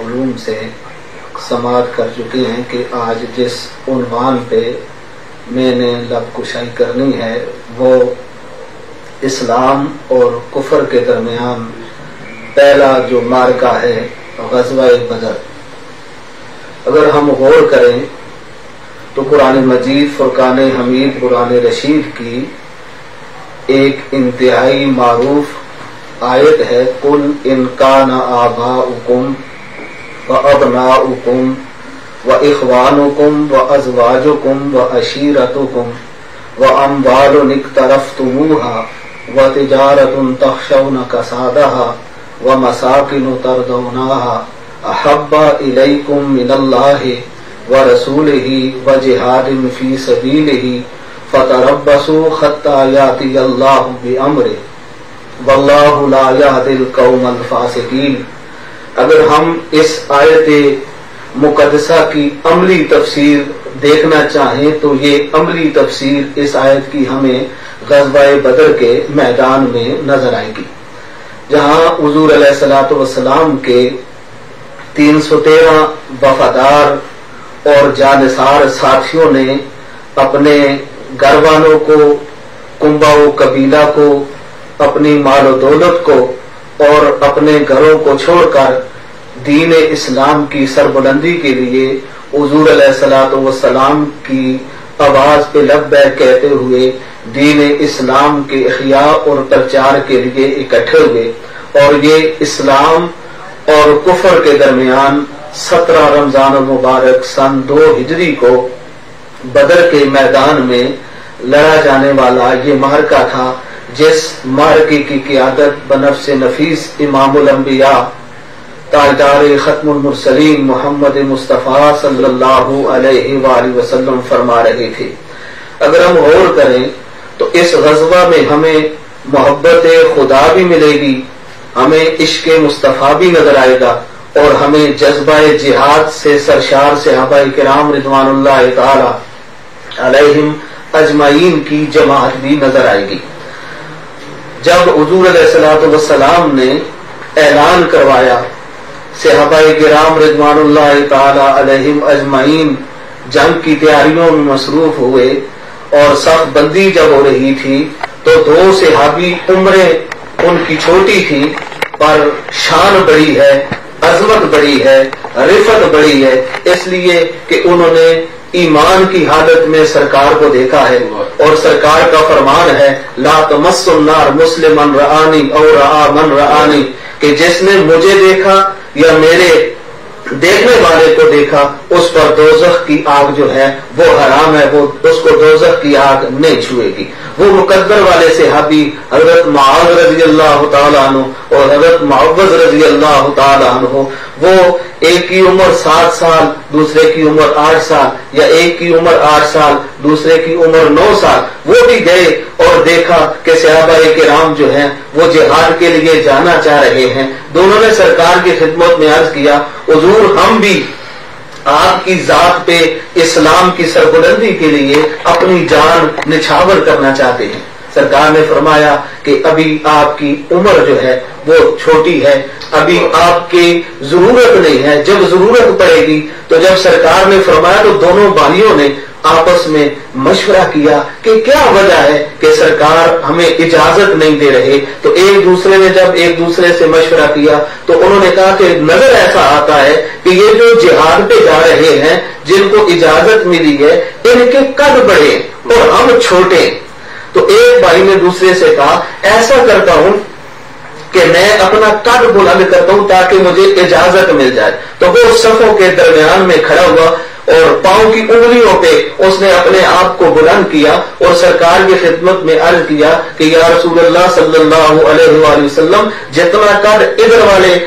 علوم سے سماعت کر چکے ہیں کہ آج جس عنوان پہ میں نے لب کشائی کرنی ہے وہ اسلام اور کفر کے درمیان پہلا جو معرکہ ہے غزوہ بدر۔ اگر ہم غور کریں تو قرآن مجید فرقان حمید قرآن رشید کی ایک انتہائی معروف آیت ہے، قل ان کان آباؤکم وابناؤکم واخوانکم وازواجکم وعشیرتکم واموال اقترفتموها وتجارۃ تخشون کسادها ومساکن ترضونها احب الیکم من اللہ ورسولہ وجہاد فی سبیلہ فتربصوا حتی یاتی اللہ بامرہ واللہ لا یہدی القوم الفاسقین۔ اگر ہم اس آیت مقدسہ کی عملی تفسیر دیکھنا چاہیں تو یہ عملی تفسیر اس آیت کی ہمیں غزوہ بدر کے میدان میں نظر آئے گی، جہاں حضور علیہ الصلوۃ والسلام کے 313 وفادار اور جانثار ساتھیوں نے اپنے گھر والوں کو، کنبہ و قبیلہ کو، اپنی مال و دولت کو اور اپنے گھروں کو چھوڑ کر دین اسلام کی سربلندی کے لیے حضور علیہ الصلوۃ والسلام کی آواز پہ لبیک کہتے ہوئے دین اسلام کے احیاء اور پرچار کے لیے اکٹھے ہوئے، اور یہ اسلام اور کفر کے درمیان 17 رمضان المبارک سن 2 ہجری کو بدر کے میدان میں لڑا جانے والا یہ معرکہ تھا، جس معرکے کی قیادت بنفس نفیس امام الانبیاء تاجدار ختم المرسلین محمد مصطفیٰ صلی اللہ علیہ وآلہ وسلم فرما رہے تھے۔ اگر ہم غور کریں تو اس غزوہ میں ہمیں محبت خدا بھی ملے گی، ہمیں عشق مصطفیٰ بھی نظر آئے گا، اور ہمیں جذبہ جہاد سے سرشار صحابہ کرام رضوان اللہ تعالی علیہم اجمعین کی جماعت بھی نظر آئے گی۔ جب حضور علیہ الصلوۃ والسلام نے اعلان کروایا، صحابہ کرام رضوان اللہ تعالی علیہم اجمعین جنگ کی تیاریوں میں مصروف ہوئے اور صف بندی جب ہو رہی تھی تو 2 صحابی عمریں ان کی چھوٹی تھی پر شان بڑی ہے، عظمت بڑی ہے، رفت بڑی ہے، اس لیے کہ انہوں نے ایمان کی حالت میں سرکار کو دیکھا ہے، اور سرکار کا فرمان ہے لا تمس النار مسلما رآنی او رآ من رآنی، کہ جس نے مجھے دیکھا یا میرے دیکھنے والے کو دیکھا اس پر دوزخ کی آگ جو ہے وہ حرام ہے، وہ اس کو دوزخ کی آگ نہیں چھوئے گی۔ وہ مقدر والے صحابی حضرت معاذ رضی اللہ تعالیٰ عنہ اور حضرت معوذ رضی اللہ تعالیٰ عنہ، وہ ایک کی عمر 7 سال دوسرے کی عمر 8 سال، یا ایک کی عمر 8 سال دوسرے کی عمر 9 سال، وہ بھی گئے اور دیکھا کہ صحابہ کرام جو ہیں وہ جہاد کے لیے جانا چاہ رہے ہیں۔ دونوں نے سرکار کی خدمت میں عرض کیا حضور ہم بھی آپ کی ذات پہ اسلام کی سربلندی کے لیے اپنی جان نچھاور کرنا چاہتے ہیں۔ سرکار نے فرمایا کہ ابھی آپ کی عمر جو ہے وہ چھوٹی ہے، ابھی آپ کی ضرورت نہیں ہے، جب ضرورت پڑے گی تو جب سرکار نے فرمایا تو دونوں بھائیوں نے آپس میں مشورہ کیا کہ کیا وجہ ہے کہ سرکار ہمیں اجازت نہیں دے رہے، تو ایک دوسرے نے جب ایک دوسرے سے مشورہ کیا تو انہوں نے کہا کہ نظر ایسا آتا ہے کہ یہ جو جہاد پہ جا رہے ہیں جن کو اجازت ملی ہے ان کے قد بڑے اور ہم چھوٹے، تو ایک بھائی نے دوسرے سے کہا ایسا کرتا ہوں کہ میں اپنا قد بلند کرتا ہوں تاکہ مجھے اجازت مل جائے، تو وہ صفوں کے درمیان میں کھڑا ہوا اور پاؤں کی انگلیوں پہ اس نے اپنے آپ کو بلند کیا اور سرکار کی خدمت میں عرض کیا کہ یا رسول اللہ صلی اللہ علیہ وآلہ وسلم جتنا قد ادھر والے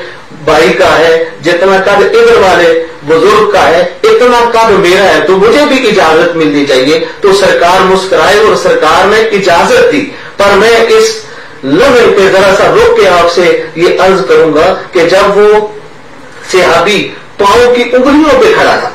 بھائی کا ہے، جتنا قد ادھر والے بزرگ کا ہے، اتنا قد میرا ہے، تو مجھے بھی اجازت ملنی چاہیے۔ تو سرکار مسکرائے اور سرکار نے اجازت دی۔ پر میں اس لمحے پہ ذرا سا روک کے آپ سے یہ عرض کروں گا کہ جب وہ صحابی پاؤں کی انگلیوں پہ کھڑا تھا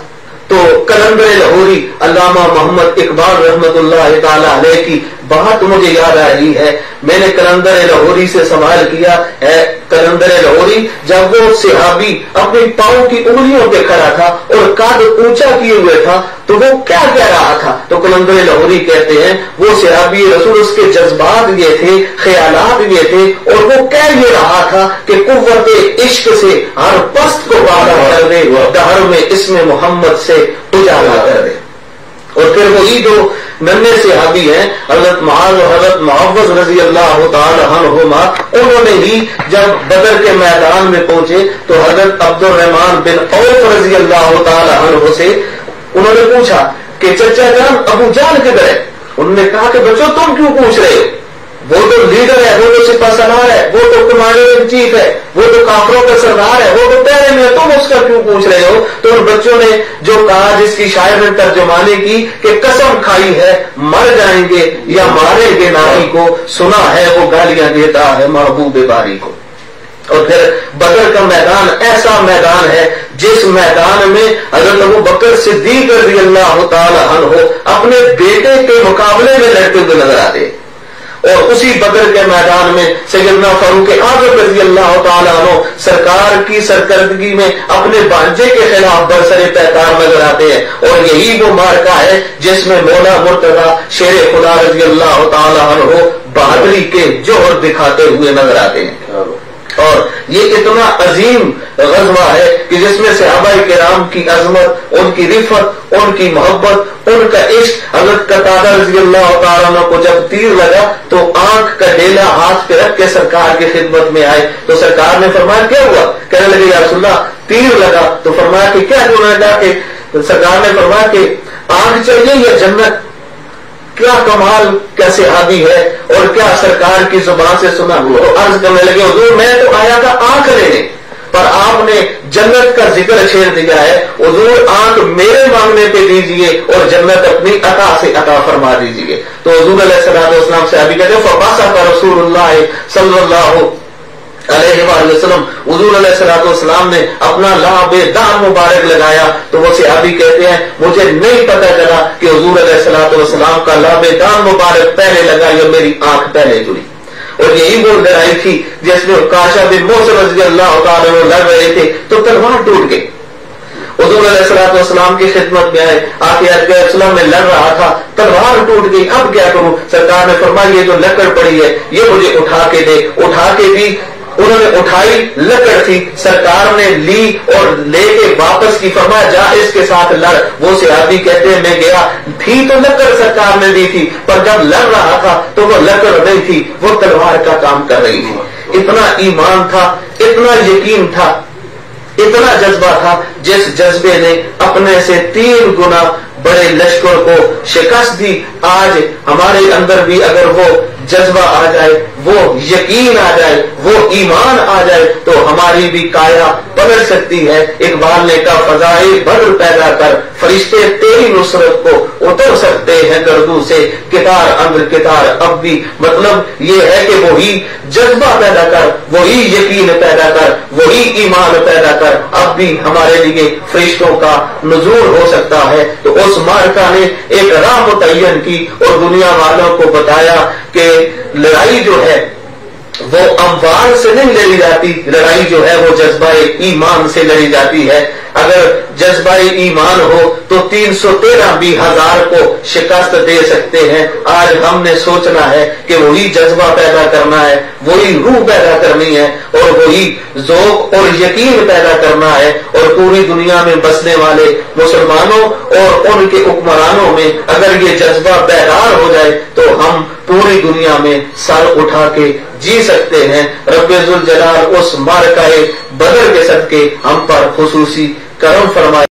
تو قلندر لاہوری علامہ محمد اقبال رحمت اللہ تعالی علیہ کی بات مجھے یاد آ رہی ہے، میں نے کلندر لاہوری سے سوال کیا ہے، کلندر لاہوری جب وہ صحابی اپنی پاؤں کی انگلیوں پہ کھڑا تھا اور قد اونچا کیے ہوئے تھا تو وہ کیا کہہ رہا تھا؟ تو کلندر لاہوری کہتے ہیں وہ صحابی رسول، اس کے جذبات یہ تھے، خیالات یہ تھے، اور وہ کہہ یہ رہا تھا کہ قوت عشق سے ہر پست کو بالا کر دے، دہر میں اسم محمد سے اجالا کر دے۔ اور پھر وہی جو ننے صحابی ہیں حضرت معاذ اور حضرت معوذ رضی اللہ تعالی عنہما، انہوں نے ہی جب بدر کے میدان میں پہنچے تو حضرت عبد الرحمن بن عوف رضی اللہ تعالی عنہ سے انہوں نے پوچھا کہ چچا جان ابو جہل کدھر ہے؟ انہوں نے کہا کہ بچوں تم کیوں پوچھ رہے ہو؟ وہ تو لیڈر ہے، وہ تو سپہ سالار ہے، وہ تو کمانڈر ان چیف ہے، وہ تو کافروں کا سردار ہے، وہ تو پہرے میں، تم اس کا کیوں پوچھ رہے ہو؟ تو ان بچوں نے جو کہا، جس کی شاعر نے ترجمانی کی کہ قسم کھائی ہے مر جائیں گے یا ماریں گے ناری کو، سنا ہے وہ گالیاں دیتا ہے محبوب باری کو۔ اور پھر بدر کا میدان ایسا میدان ہے جس میدان میں حضرت ابو بکر صدیق رضی اللہ تعالی عنہ اپنے بیٹے کے مقابلے میں لڑتے ہوئے نظر آتے ہیں، اور اسی بدر کے میدان میں سیدنا فاروق اعظم رضی اللہ تعالیٰ عنہ سرکار کی سرکردگی میں اپنے بھانجے کے خلاف برسر پیکار نظر آتے ہیں، اور یہی وہ مارکا ہے جس میں مولا مرتضی شیر خدا رضی اللہ تعالیٰ عنہ بہادری کے جوہر دکھاتے ہوئے نظر آتے ہیں۔ اور یہ اتنا عظیم غزوہ ہے کہ جس میں صحابہ کرام کی عظمت، ان کی رفت، ان کی محبت، ان کا عشق، حضرت قتادہ رضی اللہ تعالیٰ عنہ کو جب تیر لگا تو آنکھ کا ڈیلا ہاتھ پہ رکھ کے سرکار کی خدمت میں آئے تو سرکار نے فرمایا کیا ہوا؟ کہنے لگے یا رسول اللہ تیر لگا، تو فرمایا کہ کیا؟ انہوں نے کہا کہ سرکار نے فرمایا کہ آنکھ چاہیے یا جنت؟ کیا کمال کا صحابی ہے اور کیا سرکار کی زبان سے سنا۔ وہ عرض کرنے لگے حضور میں تو آیا تھا آنکھ لینے، پر آپ نے جنت کا ذکر چھیڑ دیا ہے، حضور آنکھ میرے مانگنے پہ دیجئے اور جنت اپنی عطا سے عطا فرما دیجئے۔ تو حضور علیہ الصلوۃ والسلام صحابی کہتے ہیں فباسط رسول اللہ صلی اللہ علیہ وآلہ وسلم، حضور علیہ الصلوۃ والسلام نے اپنا لعب دان مبارک لگایا تو وہ صحابی کہتے ہیں مجھے نہیں پتہ چلا کہ حضور علیہ الصلوۃ والسلام کا لعب دان مبارک پہلے لگا یا میری آنکھ پہلے جڑی۔ اور یہی وہ لڑائی تھی جس میں عکاشہ بن محصن رضی اللہ تعالیٰ عنہ لڑ رہے تھے تو تلوار ٹوٹ گئی۔ حضور علیہ الصلوۃ والسلام کی خدمت میں آئے، آقا علیہ السلام میں لڑ رہا تھا، تلوار ٹوٹ گئی، اب کیا کروں؟ سرکار نے فرمایا یہ جو لکڑ پڑی ہے یہ مجھے اٹھا کے دے۔ اٹھا کے دی، انہوں نے اٹھائی، لکڑ تھی، سرکار نے لی اور لے کے واپس کی، فرمایا جا اس کے ساتھ لڑ۔ وہ صحابی کہتے ہیں میں گیا، تھی تو لکڑ سرکار نے دی تھی پر جب لڑ رہا تھا تو وہ لکڑ نہیں تھی، وہ تلوار کا کام کر رہی تھی۔ اتنا ایمان تھا، اتنا یقین تھا، اتنا جذبہ تھا جس جذبے نے اپنے سے 3 گنا بڑے لشکر کو شکست دی۔ آج ہمارے اندر بھی اگر وہ جذبہ آ جائے، وہ یقین آ جائے، وہ ایمان آ جائے تو ہماری بھی کایا پلٹ سکتی ہے۔ اقبال نے کہا فضائے بدر پیدا کر، فرشتے تیری نصرت کو اتر سکتے ہیں گردوں سے، کتار اندر کتار اب بھی۔ مطلب یہ ہے کہ وہی جذبہ پیدا کر، وہی یقین پیدا کر، وہی ایمان پیدا کر، اب بھی ہمارے لیے فرشتوں کا نزول ہو سکتا ہے۔ تو اس مارکا نے ایک راہ متعین کی اور دنیا والوں کو بتایا کہ لڑائی جو ہے وہ اموال سے نہیں لڑی جاتی، لڑائی جو ہے وہ جذبہ ایمان سے لڑی جاتی ہے۔ اگر جذبہ ایمان ہو تو 313 بھی 1000 کو شکست دے سکتے ہیں۔ آج ہم نے سوچنا ہے کہ وہی جذبہ پیدا کرنا ہے، وہی روح پیدا کرنی ہے اور وہی ذوق اور یقین پیدا کرنا ہے، اور پوری دنیا میں بسنے والے مسلمانوں اور ان کے حکمرانوں میں اگر یہ جذبہ بیدار ہو جائے تو ہم پوری دنیا میں سر اٹھا کے جی سکتے ہیں۔ رب ذوالجلال اس مارکہ بدر کے صدقے ہم پر خصوصی کرم فرمائے۔